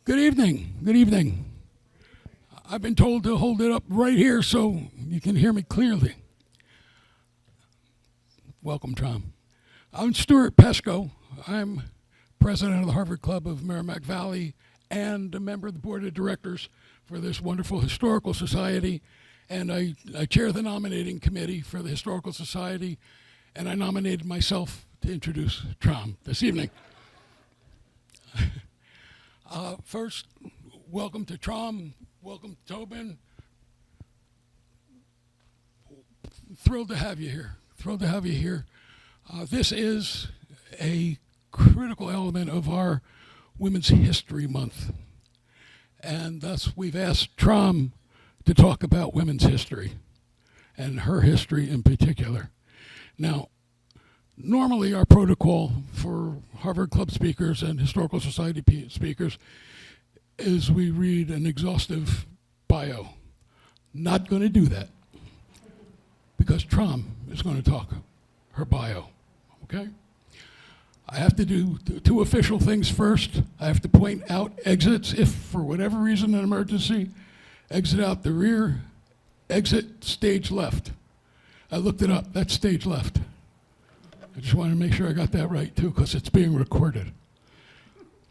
Good evening. Good evening. I've been told to hold it up right here so you can hear me clearly. Welcome, Tram. I'm Stuart Pesco. I'm president of the Harvard Club of Merrimack Valley and a member of the board of directors for this wonderful historical society. And I chair the nominating committee for the Historical Society, and I nominated myself to introduce Tram this evening. First, welcome to Tram, welcome to Tobin. Thrilled to have you here, thrilled to have you here. This is a critical element of our Women's History Month. And thus we've asked Tram to talk about women's history and her history in particular. Now, normally our protocol for Harvard Club speakers and Historical Society speakers is we read an exhaustive bio. Not going to do that because Tram is going to talk her bio, okay? I have to do two official things first. I have to point out exits if, for whatever reason, an emergency, exit out the rear, exit stage left. I looked it up, that's stage left. I just wanted to make sure I got that right too, because it's being recorded.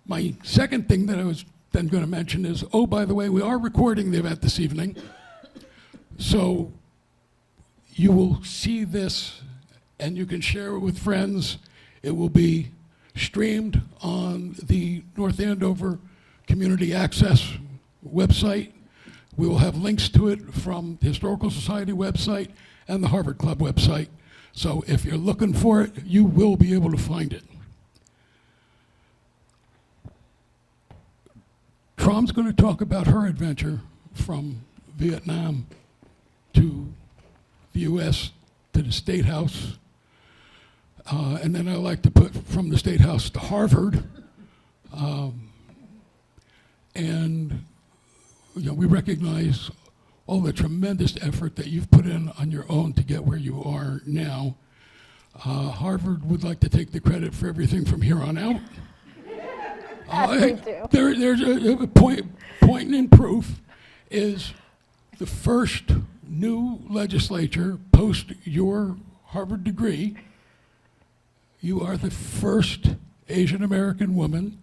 My second thing that I was then going to mention is, oh, by the way, we are recording the event this evening. So you will see this and you can share it with friends. It will be streamed on the North Andover Community Access website. We will have links to it from the Historical Society website and the Harvard Club website. So if you're looking for it, you will be able to find it. Tram's going to talk about her adventure from Vietnam to the U.S. to the State House. And then I like to put from the State House to Harvard. And you know, we recognize all the tremendous effort that you've put in on your own to get where you are now. Harvard would like to take the credit for everything from here on out. There's a point in proof is the first new legislature post your Harvard degree. You are the first Asian American woman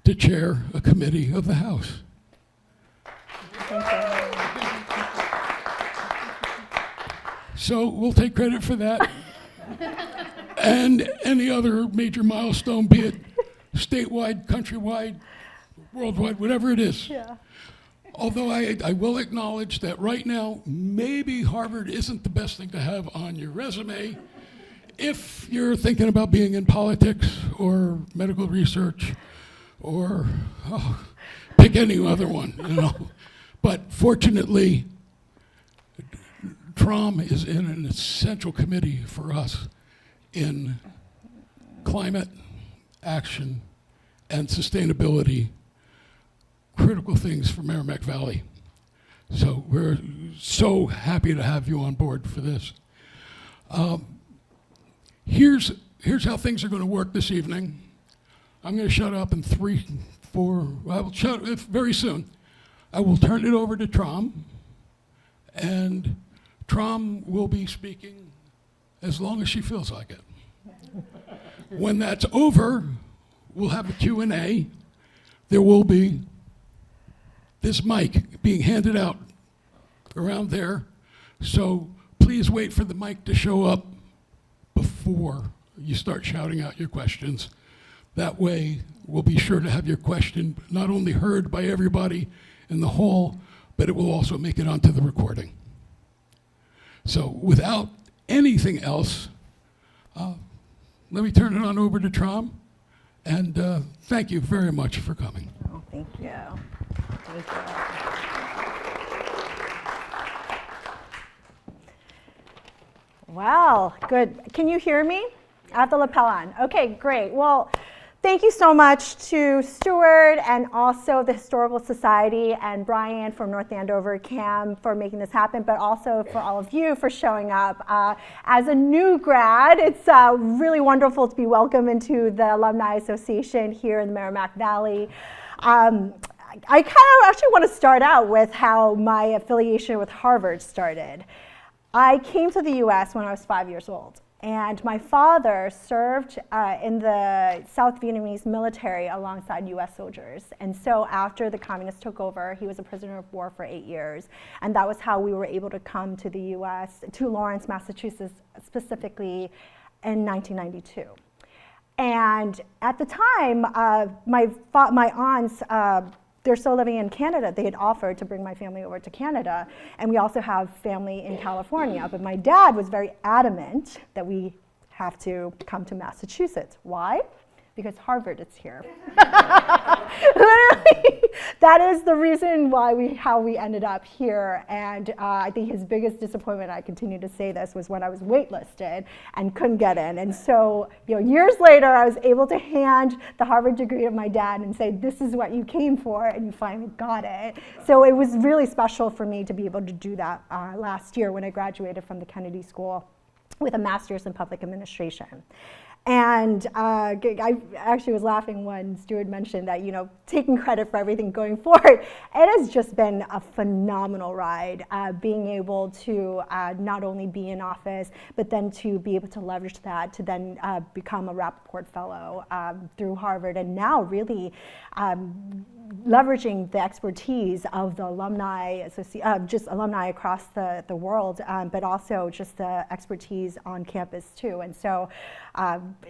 to chair a committee of the House. So we'll take credit for that. And any other major milestone, be it statewide, countrywide, worldwide, whatever it is. Yeah. Although I will acknowledge that right now, maybe Harvard isn't the best thing to have on your resume if you're thinking about being in politics or medical research or pick any other one, you know. But fortunately, Tram is in an essential committee for us in climate action and sustainability, critical things for Merrimack Valley. So we're so happy to have you on board for this. Here's how things are going to work this evening. I'm going to shut up in 3, 4, I will shut up very soon. I will turn it over to Tram, and Tram will be speaking as long as she feels like it. When that's over, we'll have a Q&A. There will be this mic being handed out around there. So please wait for the mic to show up before you start shouting out your questions. That way, we'll be sure to have your question not only heard by everybody in the hall, but it will also make it onto the recording. So without anything else, let me turn it on over to Tram, and thank you very much for coming. Oh, thank you. Thank you. Well, good. Can you hear me? I have the lapel on. Okay, great. Well, thank you so much to Stuart and also the Historical Society and Brian from North Andover, Cam, for making this happen, but also for all of you for showing up. As a new grad, it's really wonderful to be welcomed into the Alumni Association here in the Merrimack Valley. I kind of actually want to start out with how my affiliation with Harvard started. I came to the US when I was 5 years old. And my father served in the South Vietnamese military alongside US soldiers. And so after the communists took over, he was a prisoner of war for 8 years. And that was how we were able to come to the US, to Lawrence, Massachusetts, specifically in 1992. And at the time, my aunts, they're still living in Canada. They had offered to bring my family over to Canada. And we also have family in California. But my dad was very adamant that we have to come to Massachusetts. Why? Because Harvard is here. Literally, that is the reason why how we ended up here. And I think his biggest disappointment, I continue to say this, was when I was waitlisted and couldn't get in. And so, years later, I was able to hand the Harvard degree to my dad and say, this is what you came for, and you finally got it. So it was really special for me to be able to do that last year when I graduated from the Kennedy School with a master's in public administration. And I actually was laughing when Stuart mentioned that, taking credit for everything going forward. It has just been a phenomenal ride, being able to not only be in office, but then to be able to leverage that to then become a Rappaport Fellow through Harvard, and now really leveraging the expertise of the alumni, just alumni across the world, but also just the expertise on campus too. And so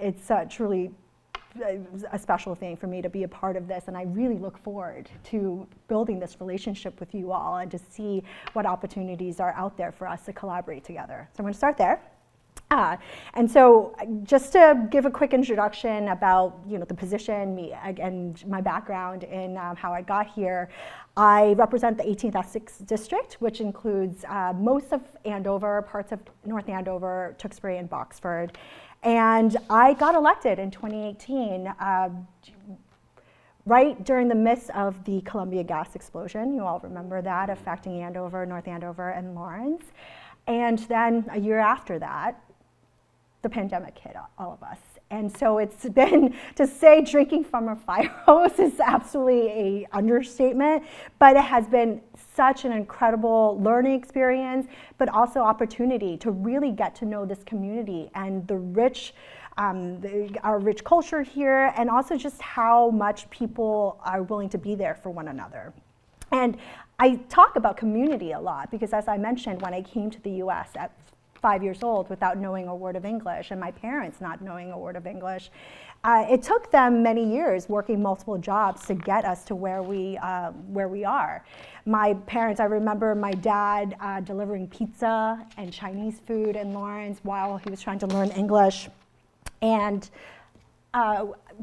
it's truly a special thing for me to be a part of this, and I really look forward to building this relationship with you all and to see what opportunities are out there for us to collaborate together. So I'm going to start there. And so just to give a quick introduction about the position, me, and my background in how I got here, I represent the 18th Essex District, which includes most of Andover, parts of North Andover, Tewksbury, and Boxford. And I got elected in 2018, right during the midst of the Columbia gas explosion. You all remember that, affecting Andover, North Andover, and Lawrence. And then a year after that, the pandemic hit all of us. And so it's been, to say drinking from a fire hose is absolutely an understatement, but it has been such an incredible learning experience, but also opportunity to really get to know this community and the rich, our rich culture here, and also just how much people are willing to be there for one another. And I talk about community a lot because, as I mentioned, when I came to the US at 5 years old without knowing a word of English, and my parents not knowing a word of English, it took them many years working multiple jobs to get us to where we are. My parents, I remember my dad delivering pizza and Chinese food in Lawrence while he was trying to learn English. And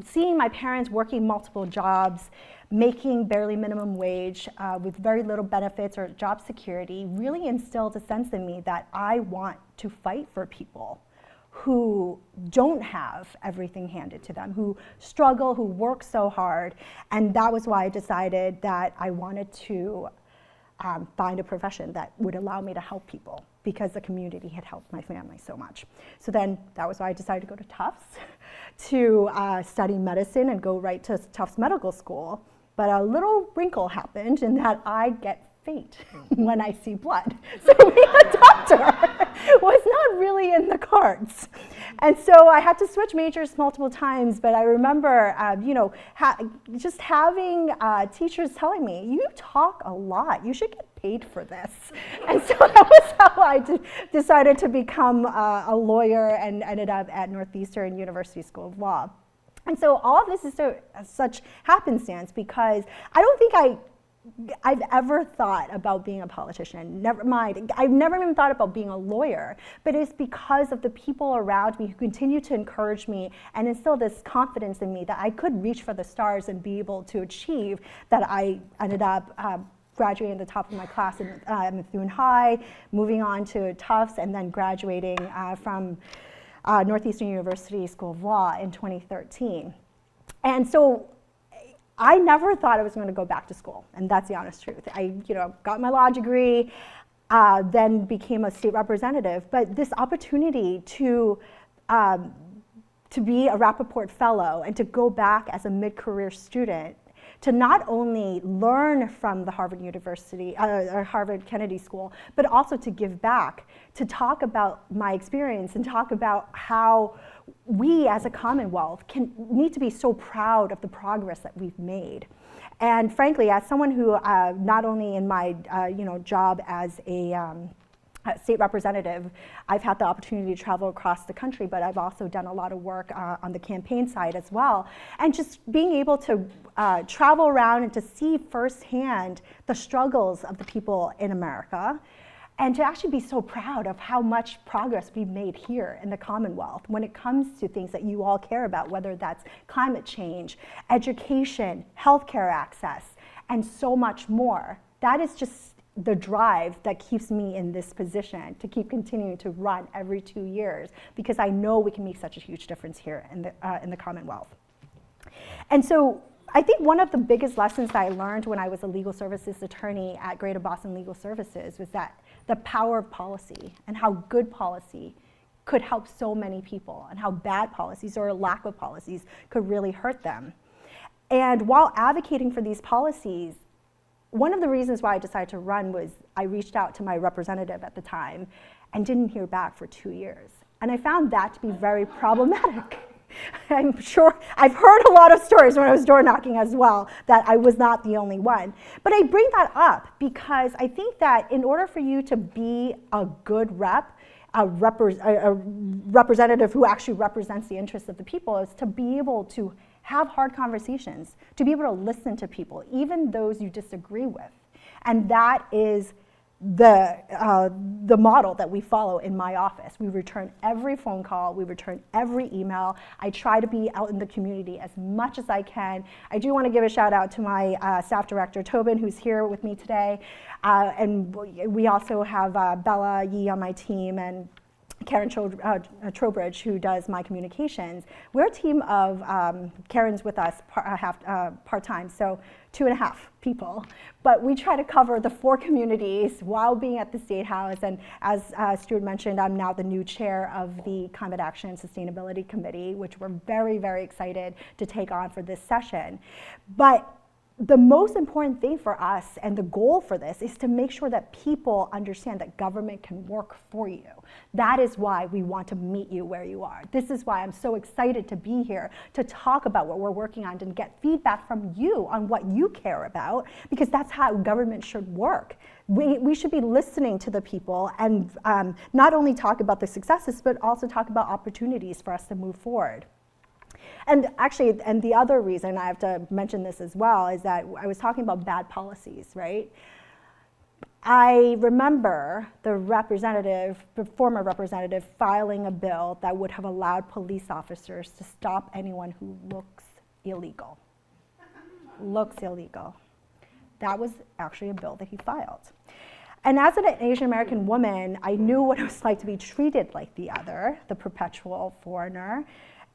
seeing my parents working multiple jobs, making barely minimum wage with very little benefits or job security really instilled a sense in me that I want to fight for people who don't have everything handed to them, who struggle, who work so hard. And that was why I decided that I wanted to find a profession that would allow me to help people, because the community had helped my family so much. So then that was why I decided to go to Tufts to study medicine and go right to Tufts Medical School. But a little wrinkle happened in that I get faint when I see blood. So being a doctor was not really in the cards. And so I had to switch majors multiple times, but I remember just having teachers telling me, you talk a lot, you should get paid for this. And so that was how I decided to become a lawyer and ended up at Northeastern University School of Law. And so all of this is such happenstance because I don't think I've ever thought about being a politician, never mind. I've never even thought about being a lawyer, but it's because of the people around me who continue to encourage me and instill this confidence in me that I could reach for the stars and be able to achieve that I ended up graduating at the top of my class in Methuen High, moving on to Tufts, and then graduating from Northeastern University School of Law in 2013. And so I never thought I was going to go back to school, and that's the honest truth. I got my law degree, then became a state representative, but this opportunity to be a Rappaport Fellow and to go back as a mid-career student to not only learn from the Harvard University, or Harvard Kennedy School, but also to give back, to talk about my experience and talk about how we as a Commonwealth need to be so proud of the progress that we've made. And frankly, as someone who, not only in my job as a state representative, I've had the opportunity to travel across the country, but I've also done a lot of work on the campaign side as well. And just being able to travel around and to see firsthand the struggles of the people in America, and to actually be so proud of how much progress we've made here in the Commonwealth when it comes to things that you all care about, whether that's climate change, education, healthcare access, and so much more. That is just the drive that keeps me in this position to keep continuing to run every 2 years, because I know we can make such a huge difference here in the Commonwealth. And so I think one of the biggest lessons that I learned when I was a legal services attorney at Greater Boston Legal Services was that the power of policy and how good policy could help so many people, and how bad policies or a lack of policies could really hurt them. And while advocating for these policies, one of the reasons why I decided to run was I reached out to my representative at the time and didn't hear back for 2 years. And I found that to be very problematic. I'm sure I've heard a lot of stories when I was door knocking as well, that I was not the only one. But I bring that up because I think that in order for you to be a good rep, a representative who actually represents the interests of the people, is to be able to have hard conversations, to be able to listen to people, even those you disagree with. And that is the model that we follow in my office. We return every phone call, we return every email. I try to be out in the community as much as I can. I do want to give a shout out to my staff director, Tobin, who's here with me today. And we also have Bella Yee on my team, and Karen Trowbridge, who does my communications. We're a team of, Karen's with us part-time, so 2.5 people. But we try to cover the 4 communities while being at the State House. And as Stuart mentioned, I'm now the new chair of the Climate Action and Sustainability Committee, which we're very, very excited to take on for this session. But the most important thing for us, and the goal for this, is to make sure that people understand that government can work for you. That is why we want to meet you where you are. This is why I'm so excited to be here to talk about what we're working on and get feedback from you on what you care about, because that's how government should work. We should be listening to the people and not only talk about the successes, but also talk about opportunities for us to move forward. And actually, and the other reason I have to mention this as well is that I was talking about bad policies, right? I remember the former representative filing a bill that would have allowed police officers to stop anyone who looks illegal. That was actually a bill that he filed. And as an Asian American woman, I knew what it was like to be treated like the other, the perpetual foreigner.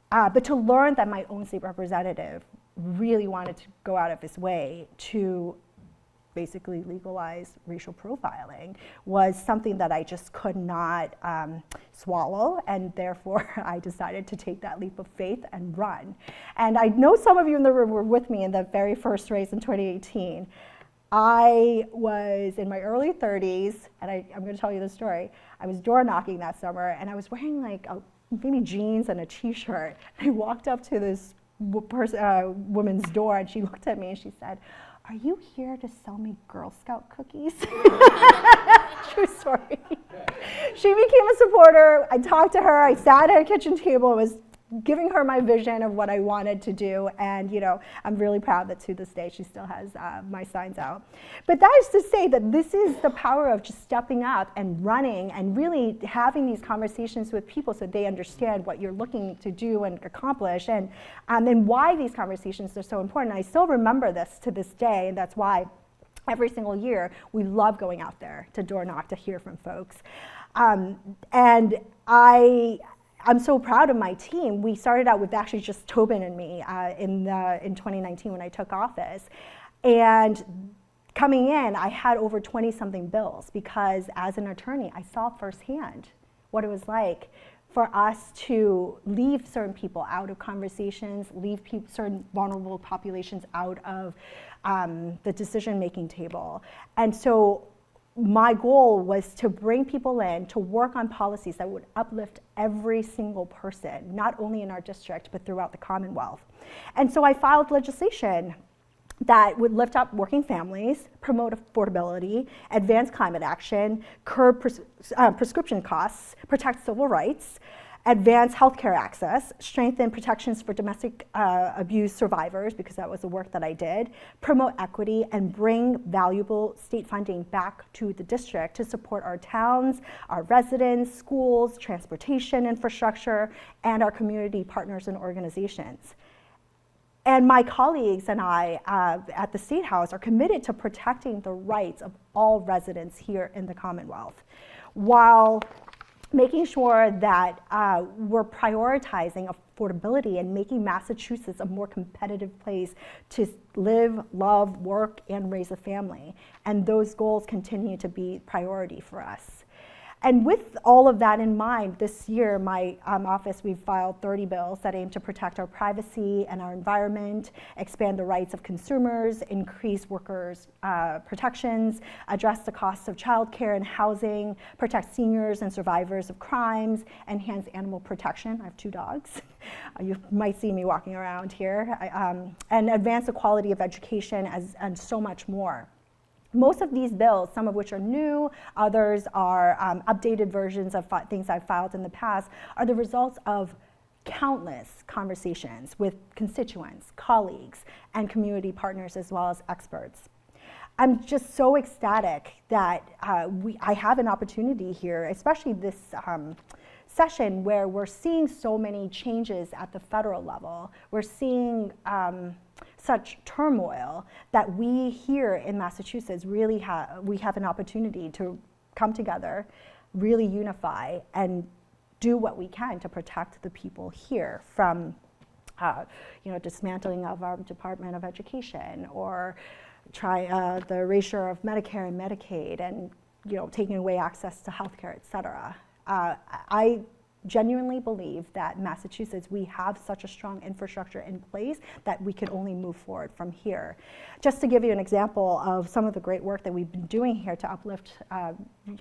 But to learn that my own state representative really wanted to go out of his way to basically legalize racial profiling was something that I just could not swallow, and therefore I decided to take that leap of faith and run. And I know some of you in the room were with me in the very first race in 2018. I was in my early 30s, and I'm going to tell you the story. I was door knocking that summer, and I was wearing like maybe jeans and a t-shirt. I walked up to this woman's door, and she looked at me and she said, "Are you here to sell me Girl Scout cookies?" True story. She became a supporter. I talked to her. I sat at a kitchen table and was giving her my vision of what I wanted to do. And I'm really proud that to this day she still has my signs out. But that is to say that this is the power of just stepping up and running and really having these conversations with people so they understand what you're looking to do and accomplish, and why these conversations are so important. I still remember this to this day, and that's why every single year we love going out there to door knock to hear from folks. And I'm so proud of my team. We started out with actually just Tobin and me in 2019 when I took office. And coming in, I had over 20-something bills because as an attorney, I saw firsthand what it was like for us to leave certain people out of conversations, leave certain vulnerable populations out of the decision-making table. And so my goal was to bring people in to work on policies that would uplift every single person, not only in our district, but throughout the Commonwealth. And so I filed legislation that would lift up working families, promote affordability, advance climate action, curb prescription costs, protect civil rights, advance healthcare access, strengthen protections for domestic abuse survivors, because that was the work that I did, promote equity, and bring valuable state funding back to the district to support our towns, our residents, schools, transportation infrastructure, and our community partners and organizations. And my colleagues and I at the State House are committed to protecting the rights of all residents here in the Commonwealth, while making sure that we're prioritizing affordability and making Massachusetts a more competitive place to live, love, work, and raise a family. And those goals continue to be priority for us. And with all of that in mind, this year, my office, we've filed 30 bills that aim to protect our privacy and our environment, expand the rights of consumers, increase workers' protections, address the costs of childcare and housing, protect seniors and survivors of crimes, enhance animal protection. I have 2 dogs. You might see me walking around here, and advance the quality of education and so much more. Most of these bills, some of which are new, others are updated versions of things I've filed in the past, are the results of countless conversations with constituents, colleagues, and community partners, as well as experts. I'm just so ecstatic that I have an opportunity here, especially this session, where we're seeing so many changes at the federal level. We're seeing such turmoil that we here in Massachusetts really have an opportunity to come together, really unify, and do what we can to protect the people here from dismantling of our Department of Education, or the erasure of Medicare and Medicaid, and taking away access to healthcare, et cetera. I genuinely believe that Massachusetts, we have such a strong infrastructure in place that we can only move forward from here. Just to give you an example of some of the great work that we've been doing here to uplift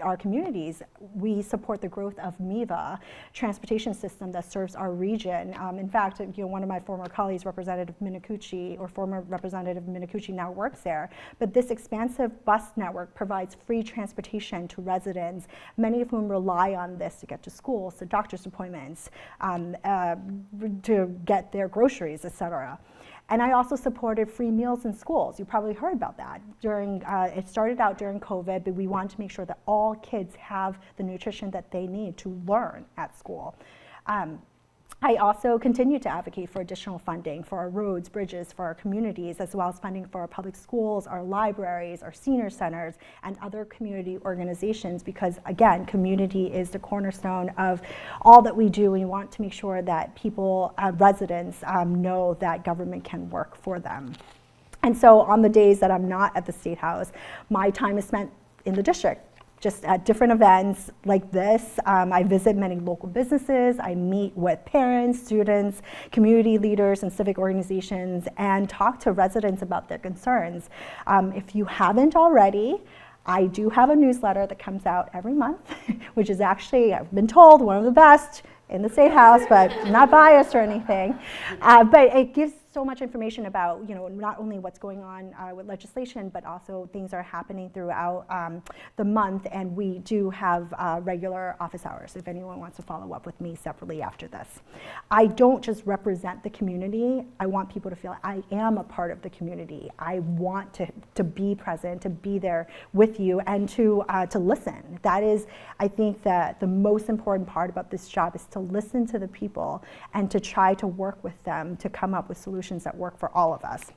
our communities, we support the growth of MEVA, transportation system that serves our region. In fact, one of my former colleagues, Representative Minicucci, or former Representative Minicucci, now works there. But this expansive bus network provides free transportation to residents, many of whom rely on this to get to schools, to doctor's appointments, to get their groceries, et cetera. And I also supported free meals in schools. You probably heard about that. It started out during COVID, but we wanted to make sure that all kids have the nutrition that they need to learn at school. I also continue to advocate for additional funding for our roads, bridges, for our communities, as well as funding for our public schools, our libraries, our senior centers, and other community organizations, because again, community is the cornerstone of all that we do. We want to make sure that people, residents, know that government can work for them. And so on the days that I'm not at the State House, my time is spent in the district, just at different events like this. I visit many local businesses. I meet with parents, students, community leaders, and civic organizations, and talk to residents about their concerns. If you haven't already, I do have a newsletter that comes out every month, which is actually, I've been told, one of the best in the State House, but I'm not biased or anything. But it gives so much information about, not only what's going on with legislation, but also things are happening throughout the month. And we do have regular office hours if anyone wants to follow up with me separately after this. I don't just represent the community. I want people to feel I am a part of the community. I want to be present, to be there with you, and to listen. That is, I think, that the most important part about this job is to listen to the people and to try to work with them to come up with solutions that work for all of us.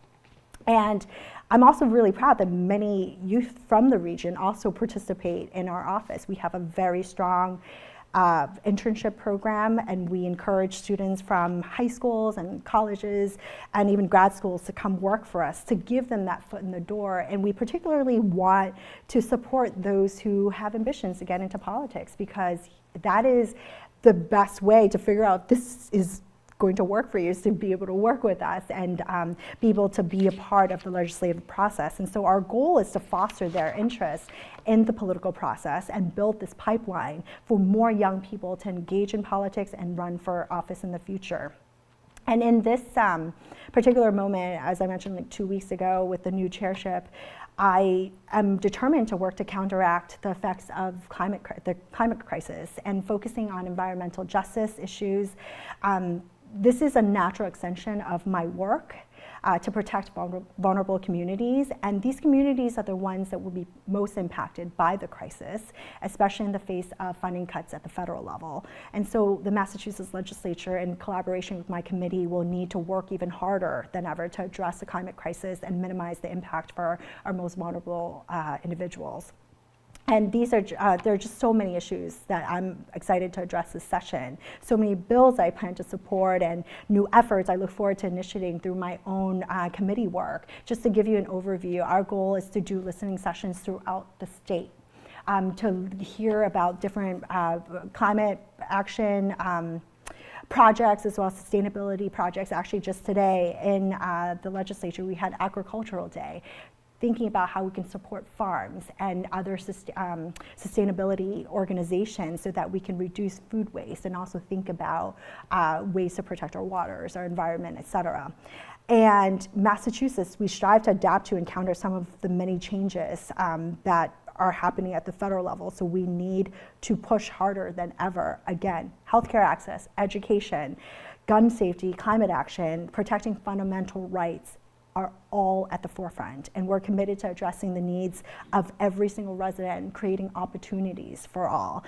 And I'm also really proud that many youth from the region also participate in our office. We have a very strong internship program, and we encourage students from high schools and colleges and even grad schools to come work for us, to give them that foot in the door. And we particularly want to support those who have ambitions to get into politics, because that is the best way to figure out this is going to work for you is to be able to work with us and be able to be a part of the legislative process. And so our goal is to foster their interest in the political process and build this pipeline for more young people to engage in politics and run for office in the future. And in this particular moment, as I mentioned like 2 weeks ago with the new chairship, I am determined to work to counteract the effects of the climate crisis and focusing on environmental justice issues. This is a natural extension of my work to protect vulnerable communities, and these communities are the ones that will be most impacted by the crisis, especially in the face of funding cuts at the federal level. And so the Massachusetts legislature, in collaboration with my committee, will need to work even harder than ever to address the climate crisis and minimize the impact for our most vulnerable individuals. And these are, there are just so many issues that I'm excited to address this session. So many bills I plan to support and new efforts I look forward to initiating through my own committee work. Just to give you an overview, our goal is to do listening sessions throughout the state to hear about different climate action projects as well as sustainability projects. Actually, just today in the legislature, we had Agricultural Day, thinking about how we can support farms and other sustainability organizations so that we can reduce food waste and also think about ways to protect our waters, our environment, et cetera. And Massachusetts, we strive to adapt to and counter some of the many changes that are happening at the federal level. So we need to push harder than ever. Again, healthcare access, education, gun safety, climate action, protecting fundamental rights are all at the forefront, and we're committed to addressing the needs of every single resident and creating opportunities for all.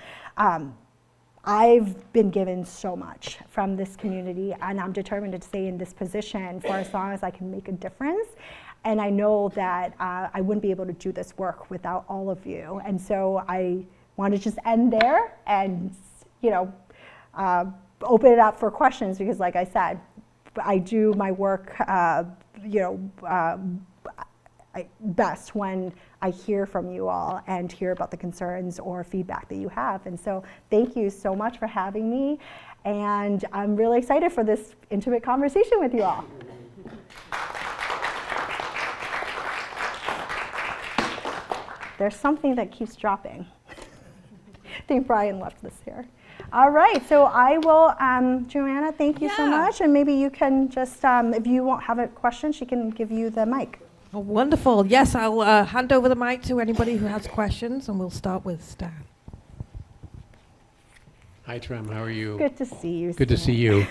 I've been given so much from this community, and I'm determined to stay in this position for as long as I can make a difference. And I know that I wouldn't be able to do this work without all of you. And so I want to just end there and, open it up for questions, because like I said, I do my work best when I hear from you all and hear about the concerns or feedback that you have. And so thank you so much for having me. And I'm really excited for this intimate conversation with you all. There's something that keeps dropping. I think Brian left this here. All right, so I will, Joanna, thank you so much. And maybe you can just, if you won't have a question, she can give you the mic. Oh, wonderful. Yes, I'll hand over the mic to anybody who has questions, and we'll start with Stan. Hi, Tram. How are you? Good to see you. Good to see you.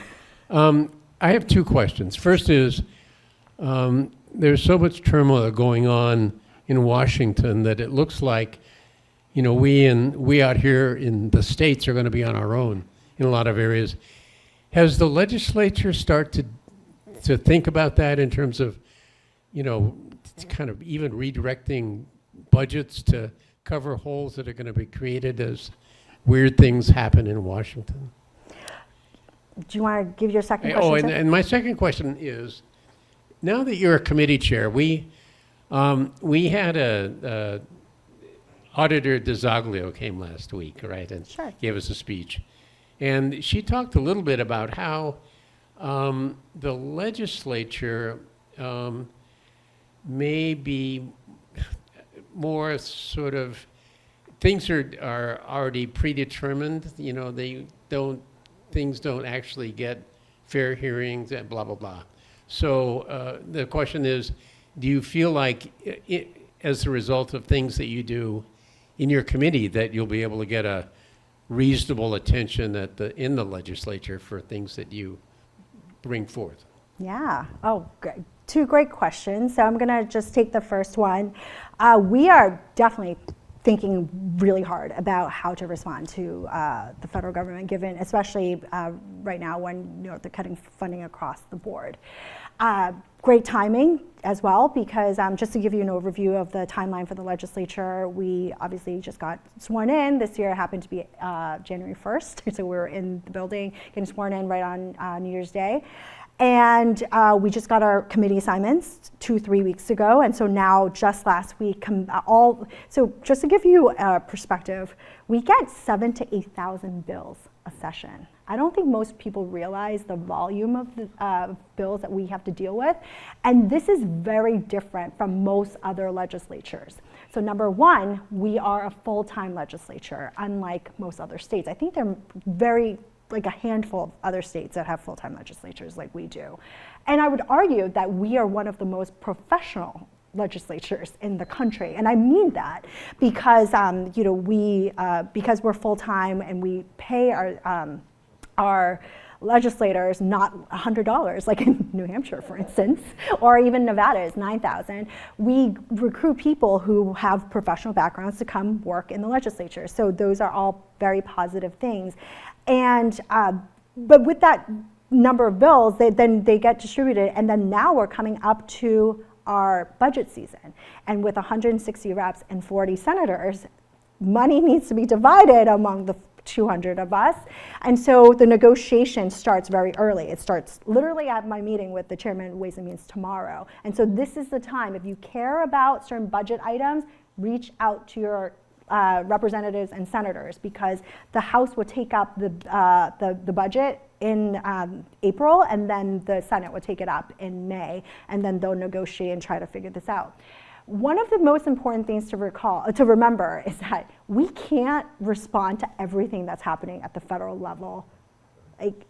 I have two questions. First is, there's so much turmoil going on in Washington that it looks like, we out here in the States are going to be on our own in a lot of areas. Has the legislature started to think about that in terms of, kind of even redirecting budgets to cover holes that are going to be created as weird things happen in Washington? Do you want to give your second question? And my second question is, now that you're a committee chair, we had a Auditor DeZoglio came last week, right, and gave us a speech. And she talked a little bit about how the legislature may be more sort of, things are already predetermined, things don't actually get fair hearings and blah, blah, blah. So the question is, do you feel like as a result of things that you do in your committee that you'll be able to get a reasonable attention in the legislature for things that you bring forth? Yeah. Oh, great. Two great questions. So I'm going to just take the first one. We are definitely thinking really hard about how to respond to the federal government, given, especially right now when they're cutting funding across the board. Great timing as well, because just to give you an overview of the timeline for the legislature, we obviously just got sworn in. This year happened to be January 1st, so we were in the building getting sworn in right on New Year's Day. And we just got our committee assignments 2-3 weeks ago, and so now just last week, so just to give you a perspective, we get 7,000 to 8,000 bills a session. I don't think most people realize the volume of the bills that we have to deal with. And this is very different from most other legislatures. So number one, we are a full-time legislature, unlike most other states. I think they're like a handful of other states that have full-time legislatures like we do. And I would argue that we are one of the most professional legislatures in the country, and I mean that because because we're full-time and we pay our legislators not $100 like in New Hampshire, for instance, or even Nevada is $9,000. We recruit people who have professional backgrounds to come work in the legislature. So those are all very positive things. And but with that number of bills, they get distributed, and then now we're coming up to our budget season. And with 160 reps and 40 senators, money needs to be divided among the 200 of us. And so the negotiation starts very early. It starts literally at my meeting with the chairman of Ways and Means tomorrow. And so this is the time, if you care about certain budget items, reach out to your representatives and senators, because the House will take up the budget in April, and then the Senate will take it up in May, and then they'll negotiate and try to figure this out. One of the most important things to remember is that we can't respond to everything that's happening at the federal level. Like,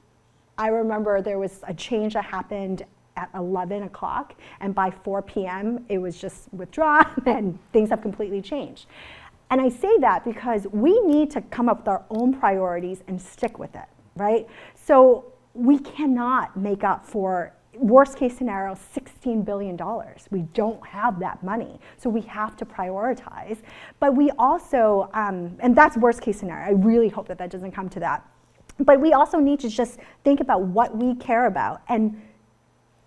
I remember there was a change that happened at 11 o'clock, and by 4 p.m. it was just withdrawn, and things have completely changed. And I say that because we need to come up with our own priorities and stick with it, right? So we cannot make up for, worst case scenario, $16 billion. We don't have that money, so we have to prioritize. But we also, and that's worst case scenario. I really hope that doesn't come to that. But we also need to just think about what we care about and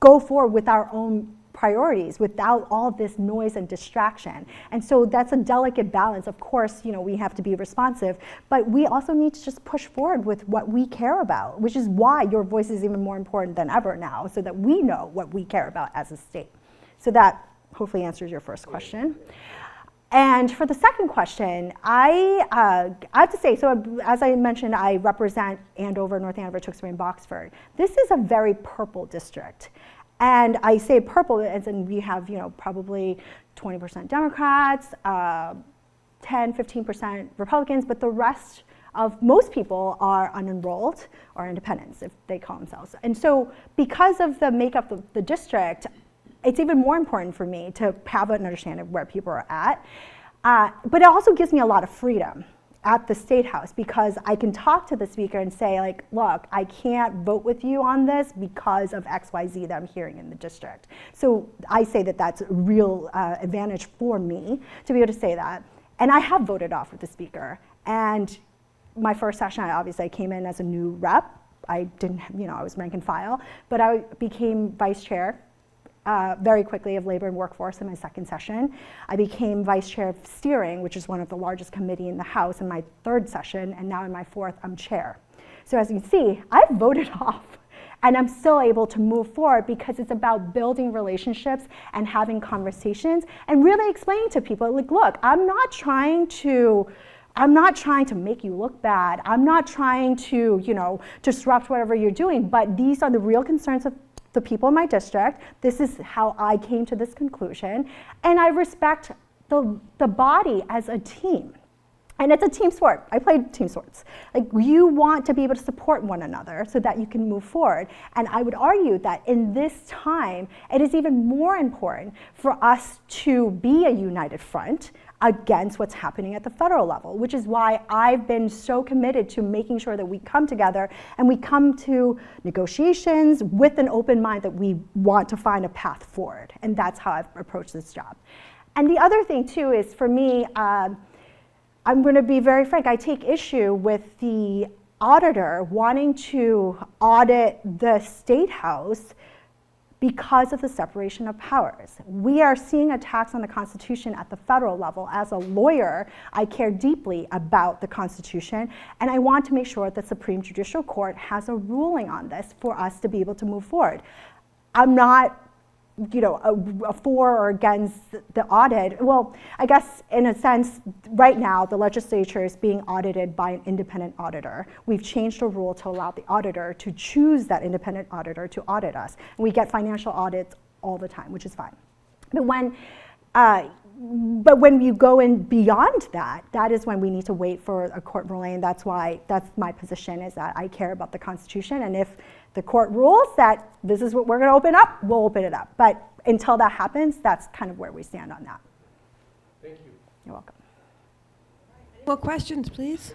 go forward with our own priorities without all this noise and distraction. And so that's a delicate balance. Of course, we have to be responsive, but we also need to just push forward with what we care about, which is why your voice is even more important than ever now, so that we know what we care about as a state. So that hopefully answers your first question. And for the second question, I have to say, so as I mentioned, I represent Andover, North Andover, Tewksbury, and Boxford. This is a very purple district. And I say purple as in we have, probably 20% Democrats, 10-15% Republicans, but the rest of most people are unenrolled or independents, if they call themselves. And so because of the makeup of the district, it's even more important for me to have an understanding of where people are at. But it also gives me a lot of freedom at the State House, because I can talk to the speaker and say, like, look, I can't vote with you on this because of XYZ that I'm hearing in the district. So I say that that's a real advantage for me to be able to say that. And I have voted off with the speaker. And my first session, I came in as a new rep. I didn't, I was rank and file, but I became vice chair very quickly of Labor and Workforce in my second session. I became vice chair of steering, which is one of the largest committee in the House, in my third session, and now in my fourth, I'm chair. So as you can see, I've voted off, and I'm still able to move forward because it's about building relationships and having conversations and really explaining to people, like, look, I'm not trying to make you look bad. I'm not trying to, disrupt whatever you're doing, but these are the real concerns of the people in my district. This is how I came to this conclusion. And I respect the body as a team. And it's a team sport. I played team sports. Like, you want to be able to support one another so that you can move forward. And I would argue that in this time, it is even more important for us to be a united front against what's happening at the federal level, which is why I've been so committed to making sure that we come together and we come to negotiations with an open mind that we want to find a path forward. And that's how I've approached this job. And the other thing too is, for me, I'm going to be very frank, I take issue with the auditor wanting to audit the State House because of the separation of powers. We are seeing attacks on the Constitution at the federal level. As a lawyer, I care deeply about the Constitution, and I want to make sure that the Supreme Judicial Court has a ruling on this for us to be able to move forward. I'm not for or against the audit. Well, I guess in a sense, right now, the legislature is being audited by an independent auditor. We've changed the rule to allow the auditor to choose that independent auditor to audit us. And we get financial audits all the time, which is fine. But when you go in beyond that, that is when we need to wait for a court ruling. That's my position, is that I care about the Constitution. And if the court rules that this is what we're going to open up, we'll open it up. But until that happens, that's kind of where we stand on that. Thank you. You're welcome. More questions, please?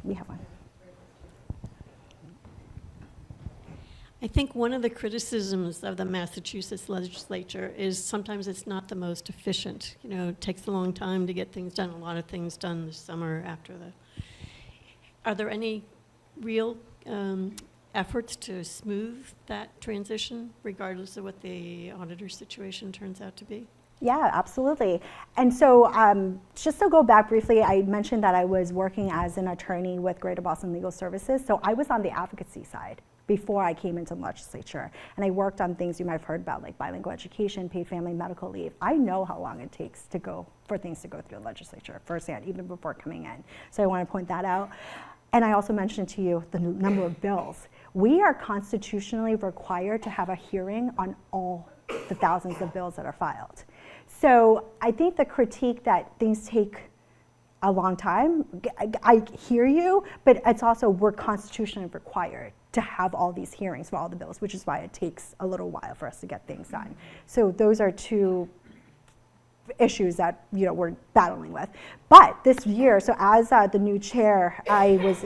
We have one. I think one of the criticisms of the Massachusetts legislature is sometimes it's not the most efficient. It takes a long time to get things done, a lot of things done this summer after the... Are there any real efforts to smooth that transition, regardless of what the auditor situation turns out to be? Yeah, absolutely. And so just to go back briefly, I mentioned that I was working as an attorney with Greater Boston Legal Services. So I was on the advocacy side before I came into the legislature. And I worked on things you might have heard about, like bilingual education, paid family medical leave. I know how long it takes for things to go through the legislature firsthand, even before coming in. So I want to point that out. And I also mentioned to you the number of bills. We are constitutionally required to have a hearing on all the thousands of bills that are filed. So I think the critique that things take a long time, I hear you, but it's also we're constitutionally required to have all these hearings for all the bills, which is why it takes a little while for us to get things done. So those are two issues that we're battling with. But this year, so as the new chair, I was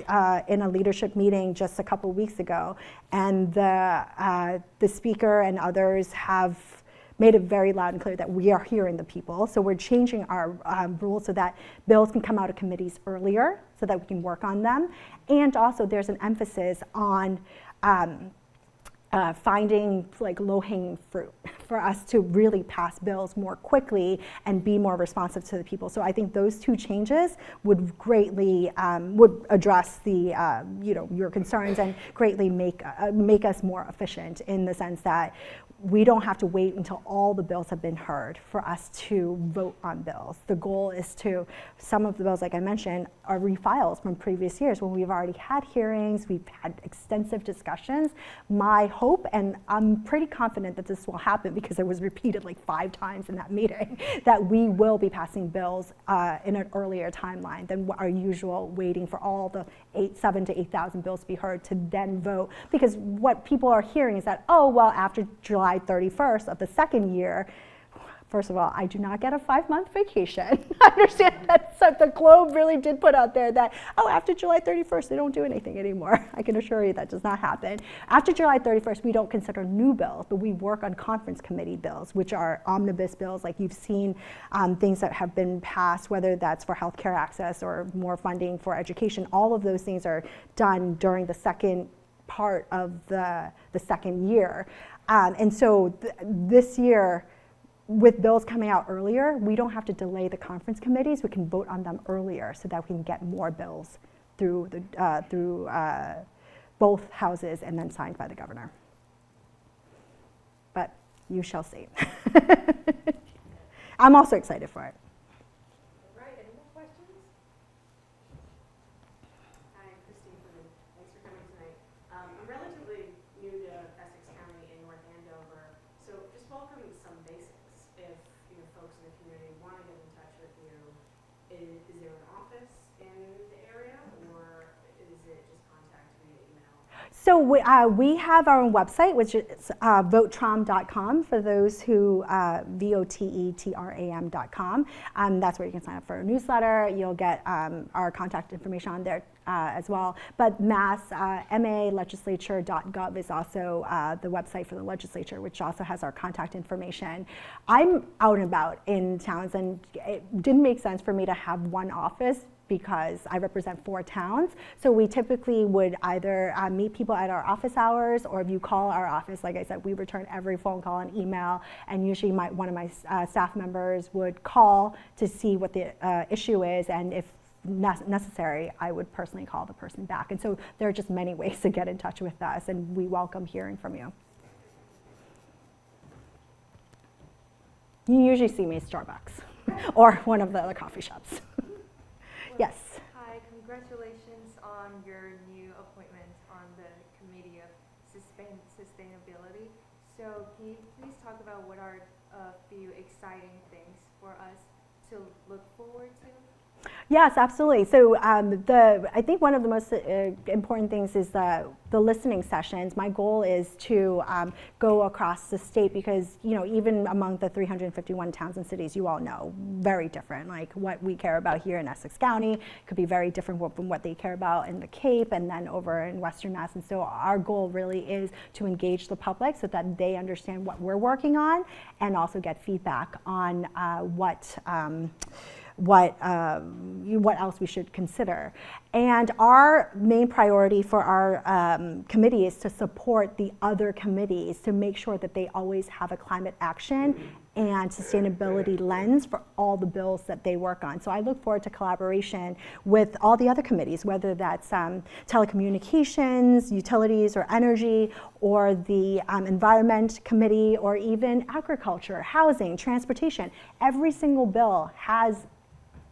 in a leadership meeting just a couple weeks ago, and the speaker and others have made it very loud and clear that we are hearing the people. So we're changing our rules so that bills can come out of committees earlier so that we can work on them. And also there's an emphasis on finding like low-hanging fruit for us to really pass bills more quickly and be more responsive to the people. So I think those two changes would greatly would address the your concerns and greatly make us more efficient in the sense that we don't have to wait until all the bills have been heard for us to vote on bills. The goal is to, some of the bills, like I mentioned, are refiles from previous years when we've already had hearings, we've had extensive discussions. My hope, and I'm pretty confident that this will happen because it was repeated like 5 times in that meeting, that we will be passing bills in an earlier timeline than our usual waiting for all the 7,000 to 8,000 bills to be heard to then vote. Because what people are hearing is that, oh, well, after July 31st of the second year, first of all, I do not get a 5-month vacation. I understand that the Globe really did put out there that, oh, after July 31st, they don't do anything anymore. I can assure you that does not happen. After July 31st, we don't consider new bills, but we work on conference committee bills, which are omnibus bills, like you've seen things that have been passed, whether that's for healthcare access or more funding for education. All of those things are done during the second part of the second year. And so this year, with bills coming out earlier, we don't have to delay the conference committees. We can vote on them earlier so that we can get more bills through both houses and then signed by the governor. But you shall see. I'm also excited for it. All right, any more questions? Hi, Christine. Thanks for coming tonight. I'm relatively new to Essex County in North Andover, so just welcoming some basics. If folks in the community want to get in touch with you, is there an office in the area, or is it just contact via email? So we have our own website, which is votetram.com for those who, votetram.com. That's where you can sign up for a newsletter. You'll get our contact information on there as well. But MAlegislature.gov is also the website for the legislature, which also has our contact information. I'm out and about in towns, and it didn't make sense for me to have one office because I represent 4 towns. So we typically would either meet people at our office hours, or if you call our office, like I said, we return every phone call and email, and usually one of my staff members would call to see what the issue is, and if necessary, I would personally call the person back. And so there are just many ways to get in touch with us, and we welcome hearing from you. You usually see me at Starbucks or one of the other coffee shops. Yes. Hi, congratulations on your new appointment on the Committee of Sustainability. So can you please talk about what are a few exciting things for us to look forward to? Yes, absolutely. So I think one of the most important things is the listening sessions. My goal is to go across the state because, even among the 351 towns and cities, you all know, very different. Like what we care about here in Essex County could be very different from what they care about in the Cape and then over in Western Mass. And so our goal really is to engage the public so that they understand what we're working on and also get feedback on what else we should consider. And our main priority for our committee is to support the other committees to make sure that they always have a climate action and sustainability lens for all the bills that they work on. So I look forward to collaboration with all the other committees, whether that's telecommunications, utilities, or energy, or the environment committee, or even agriculture, housing, transportation. Every single bill has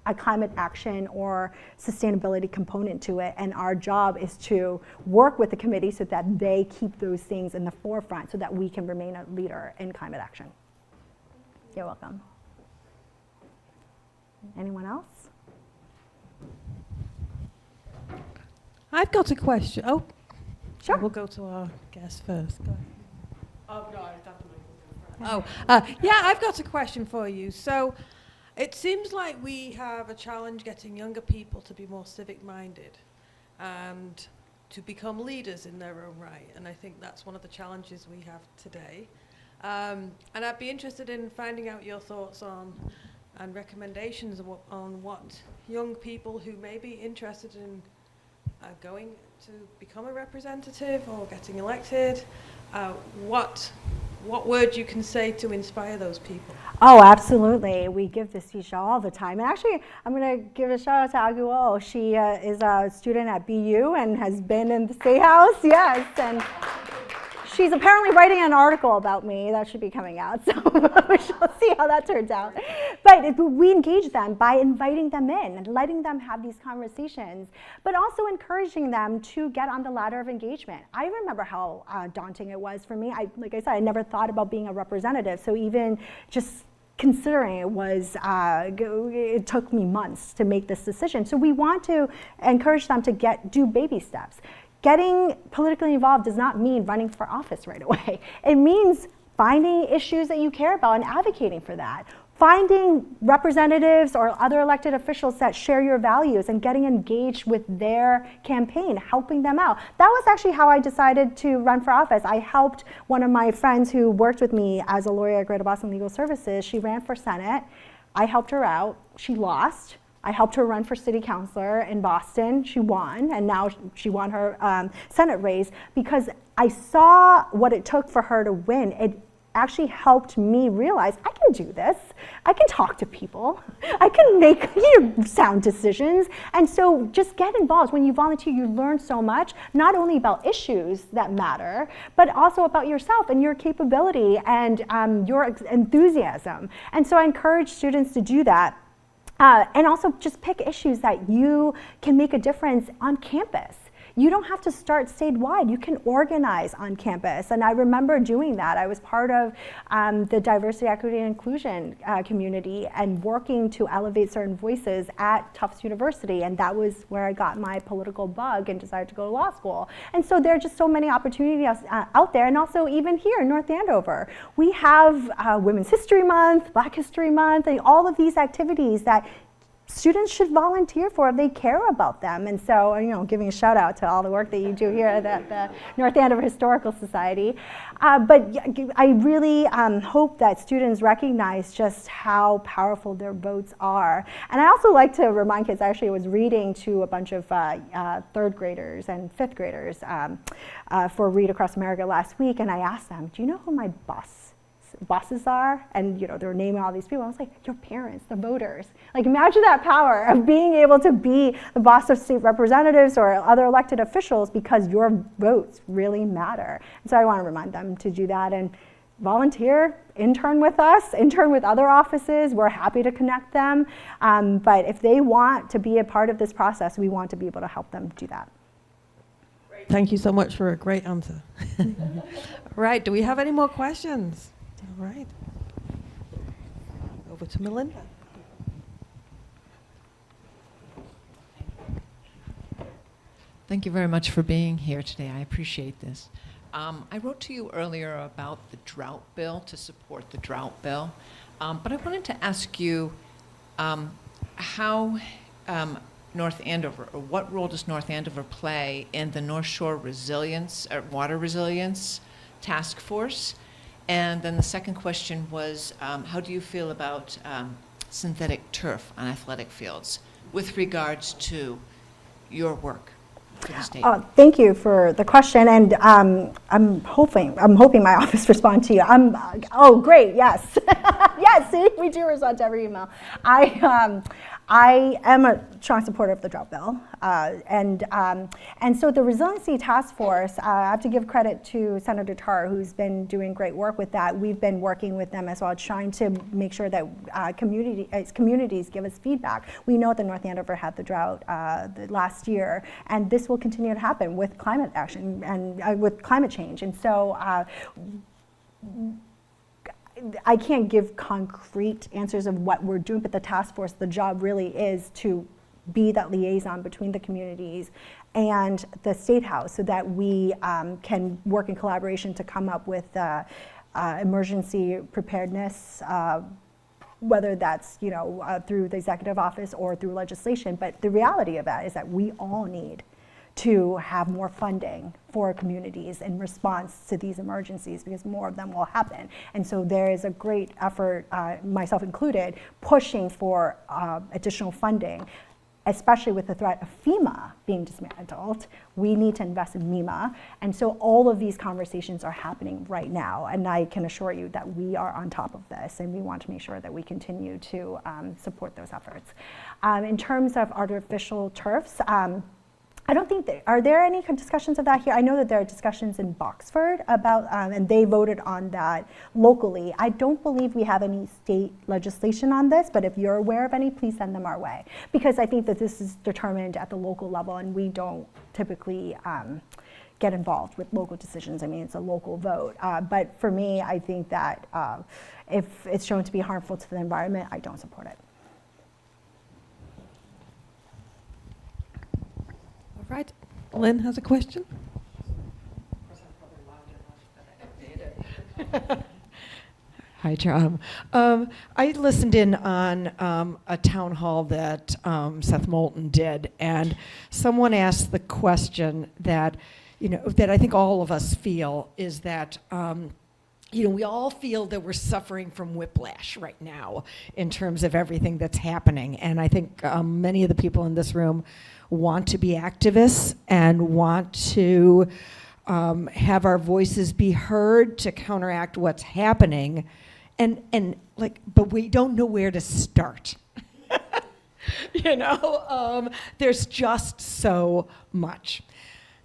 a climate action or sustainability component to it, and our job is to work with the committee so that they keep those things in the forefront so that we can remain a leader in climate action. You're welcome. Anyone else? I've got a question. Oh, Sure. We'll go to our guest first. Go ahead. Oh, no, I thought the mic was Oh, yeah, I've got a question for you. So it seems like we have a challenge getting younger people to be more civic-minded and to become leaders in their own right. And I think that's one of the challenges we have today. And I'd be interested in finding out your thoughts on and recommendations on what young people who may be interested in going to become a representative or getting elected, what word you can say to inspire those people. Oh, absolutely. We give this speech all the time. And actually, I'm going to give a shout out to Aguo. She is a student at BU and has been in the State House. Yes. And she's apparently writing an article about me that should be coming out. So we shall see how that turns out. But we engage them by inviting them in and letting them have these conversations, but also encouraging them to get on the ladder of engagement. I remember how daunting it was for me. Like I said, I never thought about being a representative. So even just considering it took me months to make this decision. So we want to encourage them to do baby steps. Getting politically involved does not mean running for office right away. It means finding issues that you care about and advocating for that. Finding representatives or other elected officials that share your values and getting engaged with their campaign, helping them out. That was actually how I decided to run for office. I helped one of my friends who worked with me as a lawyer at Greater Boston Legal Services. She ran for Senate. I helped her out. She lost. I helped her run for city councilor in Boston. She won, and now she won her Senate race because I saw what it took for her to win. It actually helped me realize I can do this. I can talk to people. I can make sound decisions. And so just get involved. When you volunteer, you learn so much, not only about issues that matter, but also about yourself and your capability and your enthusiasm. And so I encourage students to do that. And also just pick issues that you can make a difference on campus. You don't have to start statewide. You can organize on campus. And I remember doing that. I was part of the diversity, equity, and inclusion community and working to elevate certain voices at Tufts University. And that was where I got my political bug and decided to go to law school. And so there are just so many opportunities out there. And also even here in North Andover, we have Women's History Month, Black History Month, and all of these activities that students should volunteer for if they care about them. And so, giving a shout out to all the work that you do here at the North Andover Historical Society. But I really hope that students recognize just how powerful their votes are. And I also like to remind kids, actually I was reading to a bunch of third graders and fifth graders for Read Across America last week, and I asked them, do you know who my boss bosses are, and they're naming all these people. I was like, your parents, the voters. Like, imagine that power of being able to be the boss of state representatives or other elected officials because your votes really matter. And so I want to remind them to do that and volunteer, intern with us, intern with other offices. We're happy to connect them. But if they want to be a part of this process, we want to be able to help them do that. Thank you so much for a great answer. Right, do we have any more questions? All right. Over to Melinda. Thank you very much for being here today. I appreciate this. I wrote to you earlier about the drought bill, to support the drought bill. But I wanted to ask you how North Andover, or what role does North Andover play in the North Shore Resilience, or Water Resilience Task Force? And then the second question was, how do you feel about synthetic turf on athletic fields with regards to your work for the state? Thank you for the question, and I'm hoping my office responds to you. Oh, great, yes, yes. See, we do respond to every email. I am a strong supporter of the drought bill, and so the Resiliency Task Force. I have to give credit to Senator Tarr, who's been doing great work with that. We've been working with them as well, trying to make sure that communities give us feedback. We know that North Andover had the drought last year, and this will continue to happen with climate action and with climate change. And so I can't give concrete answers of what we're doing, but the task force, the job really is to be that liaison between the communities and the State House so that we can work in collaboration to come up with emergency preparedness, whether that's through the executive office or through legislation. But the reality of that is that we all need to have more funding for communities in response to these emergencies, because more of them will happen. And so there is a great effort, myself included, pushing for additional funding, especially with the threat of FEMA being dismantled. We need to invest in MEMA. And so all of these conversations are happening right now. And I can assure you that we are on top of this, and we want to make sure that we continue to support those efforts. In terms of artificial turfs, I don't think are there any discussions of that here? I know that there are discussions in Boxford about, and they voted on that locally. I don't believe we have any state legislation on this, but if you're aware of any, please send them our way. Because I think that this is determined at the local level, and we don't typically get involved with local decisions. I mean, it's a local vote. But for me, I think that if it's shown to be harmful to the environment, I don't support it. All right, Lynn has a question. Hi, Tram. I listened in on a town hall that Seth Moulton did, and someone asked the question that, that I think all of us feel is that, we all feel that we're suffering from whiplash right now in terms of everything that's happening. And I think many of the people in this room want to be activists and want to have our voices be heard to counteract what's happening. But we don't know where to start. There's just so much.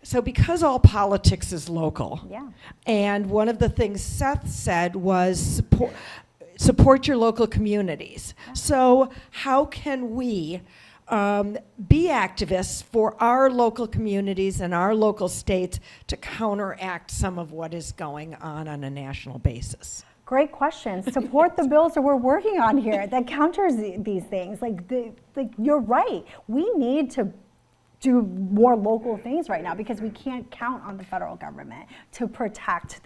So because all politics is local, Yeah. and one of the things Seth said was support your local communities. Yeah. So how can we be activists for our local communities and our local states to counteract some of what is going on a national basis? Great question. Support the bills that we're working on here that counters these things. You're right. We need to do more local things right now because we can't count on the federal government to protect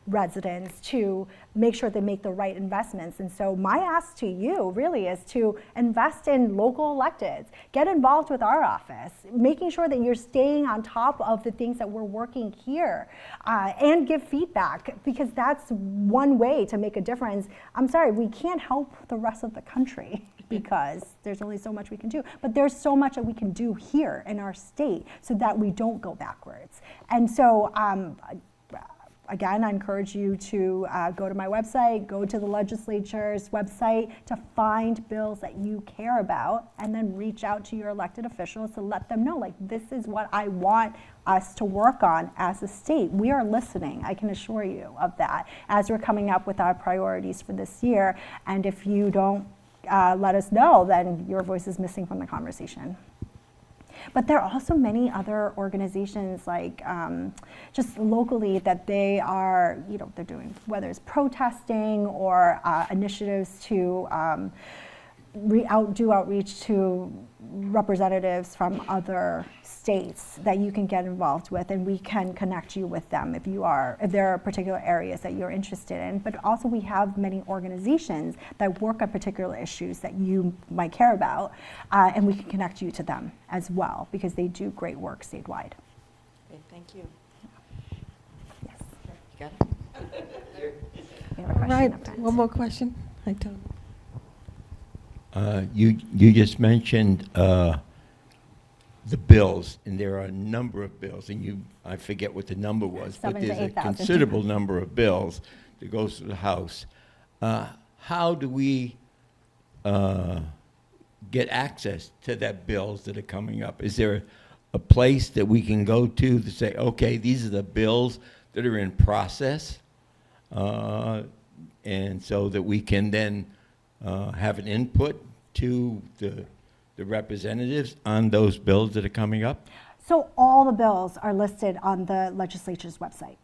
residents, to make sure they make the right investments. And so my ask to you really is to invest in local electeds, get involved with our office, making sure that you're staying on top of the things that we're working here, and give feedback, because that's one way to make a difference. I'm sorry, we can't help the rest of the country because there's only so much we can do. But there's so much that we can do here in our state so that we don't go backwards. And so again, I encourage you to go to my website, go to the legislature's website to find bills that you care about, and then reach out to your elected officials to let them know, like, this is what I want us to work on as a state. We are listening, I can assure you of that, as we're coming up with our priorities for this year. And if you don't let us know, then your voice is missing from the conversation. But there are also many other organizations, like just locally, that they are, they're doing, whether it's protesting or initiatives to do outreach to representatives from other states that you can get involved with, and we can connect you with them if there are particular areas that you're interested in. But also we have many organizations that work on particular issues that you might care about, and we can connect you to them as well, because they do great work statewide. Okay, thank you. Yes. You got it? We have a question Right, up front. one more question. Hi, Tom. You just mentioned the bills, and there are a number of bills, and I forget what the number was, but 7,000 to there's a 8,000. considerable number of bills that goes to the House. How do we get access to that bills that are coming up? Is there a place that we can go to say, okay, these are the bills that are in process, and so that we can then have an input to the representatives on those bills that are coming up? So all the bills are listed on the legislature's website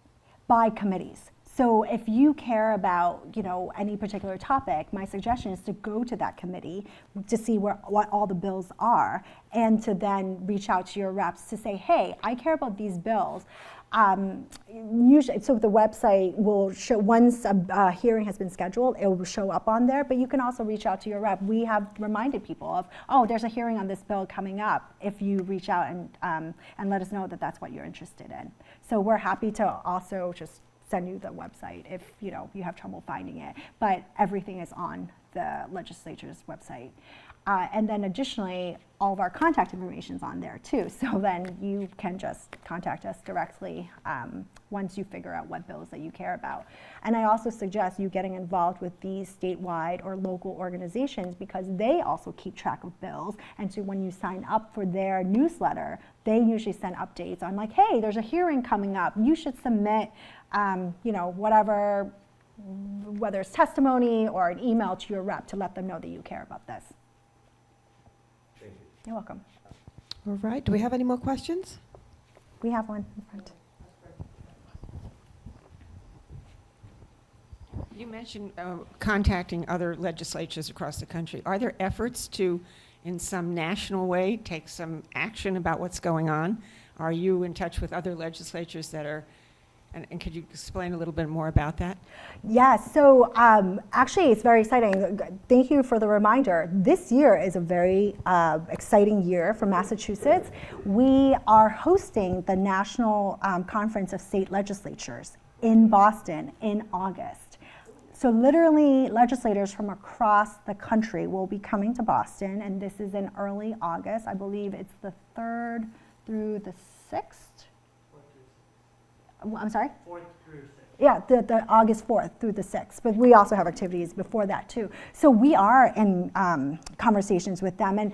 by committees. So if you care about, any particular topic, my suggestion is to go to that committee to see what all the bills are, and to then reach out to your reps to say, hey, I care about these bills. Usually, so the website will show, once a hearing has been scheduled, it will show up on there, but you can also reach out to your rep. We have reminded people of, oh, there's a hearing on this bill coming up, if you reach out and let us know that that's what you're interested in. So we're happy to also just send you the website if you have trouble finding it, but everything is on the legislature's website. And then additionally, all of our contact information is on there too. So then you can just contact us directly once you figure out what bills that you care about. And I also suggest you getting involved with these statewide or local organizations, because they also keep track of bills. And so when you sign up for their newsletter, they usually send updates on, like, hey, there's a hearing coming up. You should submit, whatever, whether it's testimony or an email to your rep to let them know that you care about this. You're welcome. All right, do we have any more questions? We have one in front. You mentioned contacting other legislatures across the country. Are there efforts to, in some national way, take some action about what's going on? Are you in touch with other legislatures that are, and could you explain a little bit more about that? Yes, so actually it's very exciting. Thank you for the reminder. This year is a very exciting year for Massachusetts. We are hosting the National Conference of State Legislatures in Boston in August. So literally legislators from across the country will be coming to Boston, and this is in early August. I believe it's the 3rd through the 6th. I'm sorry? 4th through 6th. Yeah, the August 4th through the 6th, but we also have activities before that too. So we are in conversations with them, and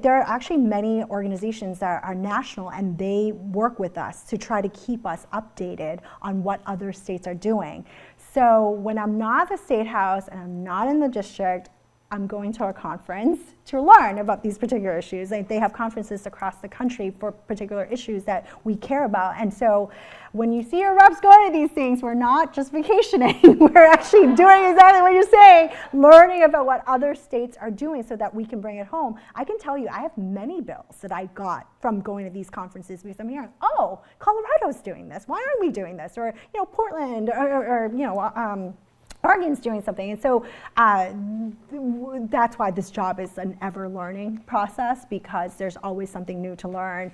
there are actually many organizations that are national, and they work with us to try to keep us updated on what other states are doing. So when I'm not at the State House and I'm not in the district, I'm going to a conference to learn about these particular issues. They have conferences across the country for particular issues that we care about. And so when you see your reps going to these things, we're not just vacationing. We're actually doing exactly what you're saying, learning about what other states are doing so that we can bring it home. I can tell you, I have many bills that I got from going to these conferences, because I'm hearing, oh, Colorado's doing this. Why aren't we doing this? Or, Portland, or Oregon's doing something. And so that's why this job is an ever-learning process, because there's always something new to learn.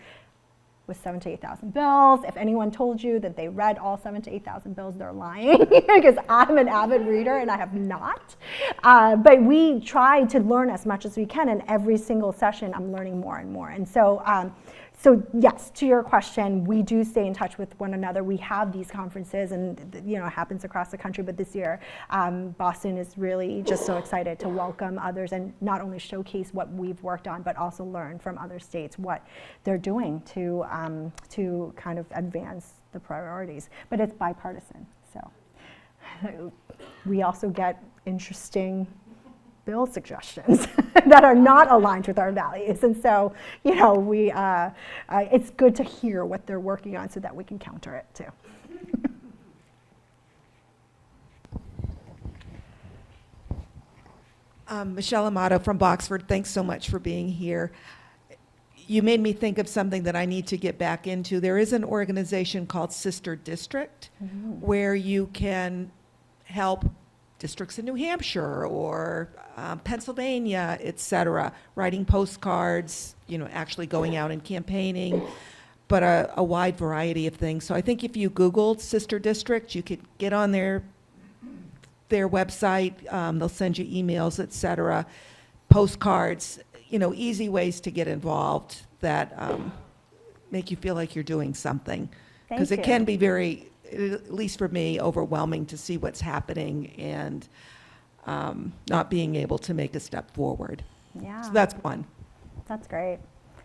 With 7,000 to 8,000 bills, if anyone told you that they read all 7,000 to 8,000 bills, they're lying, because I'm an avid reader and I have not. But we try to learn as much as we can, and every single session I'm learning more and more. And so So yes, to your question, we do stay in touch with one another. We have these conferences, and it happens across the country. But this year, Boston is really just so excited to welcome others and not only showcase what we've worked on, but also learn from other states what they're doing to kind of advance the priorities. But it's bipartisan, so we also get interesting bill suggestions that are not aligned with our values. And so, it's good to hear what they're working on so that we can counter it too. Michelle Amato from Boxford, thanks so much for being here. You made me think of something that I need to get back into. There is an organization called Sister District where you can help districts in New Hampshire or Pennsylvania, et cetera, writing postcards, actually going out and campaigning, but a wide variety of things. So I think if you Googled Sister District, you could get on their website. They'll send you emails, et cetera, postcards, easy ways to get involved that make you feel like you're doing something. Because it can be very, at least for me, overwhelming to see what's happening and not being able to make a step forward. Yeah. So that's one. That's great.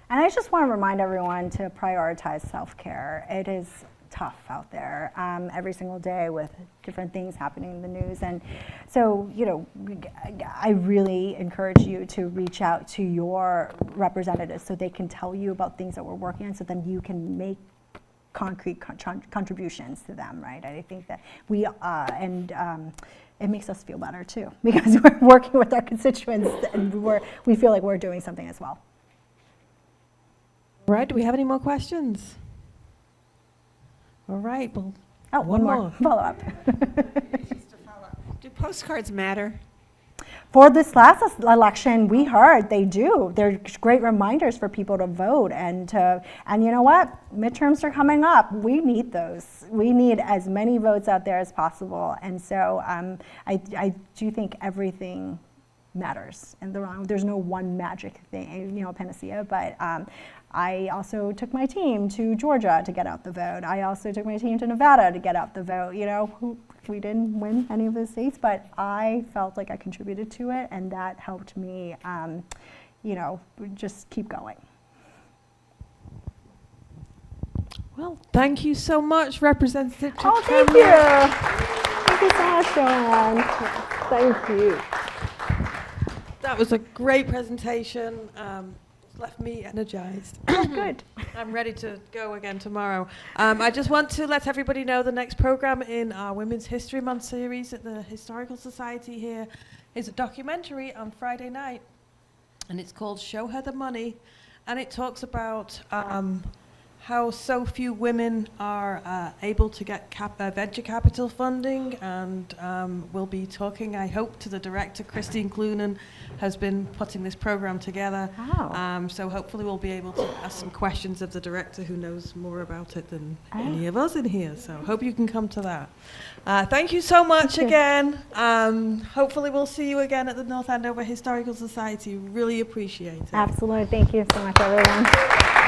And I just want to remind everyone to prioritize self-care. It is tough out there every single day with different things happening in the news. And so, I really encourage you to reach out to your representatives so they can tell you about things that we're working on, so then you can make concrete contributions to them, right? I think that it makes us feel better too, because we're working with our constituents and we feel like we're doing something as well. All right, do we have any more questions? All right, well, one more follow-up. do postcards matter? For this last election, we heard they do. They're great reminders for people to vote, and you know what? Midterms are coming up. We need those. We need as many votes out there as possible, and so I do think everything matters. And there's no one magic thing, panacea. But I also took my team to Georgia to get out the vote. I also took my team to Nevada to get out the vote. We didn't win any of those states, but I felt like I contributed to it, and that helped me, just keep going. Well, thank you so much, Representative. Oh, thank you. Thank you so much, Joanne. Thank you. That was a great presentation. It's left me energized. Good. I'm ready to go again tomorrow. I just want to let everybody know the next program in our Women's History Month series at the Historical Society here is a documentary on Friday night, and it's called Show Her the Money, and it talks about how so few women are able to get venture capital funding, and we'll be talking, I hope, to the director. Christine Clunan has been putting this program together. Wow. So hopefully we'll be able to ask some questions of the director, who knows more about it than any of us in here. So hope you can come to that. Thank you so much again. Hopefully we'll see you again at the North Andover Historical Society. Really appreciate it. Absolutely. Thank you so much, everyone.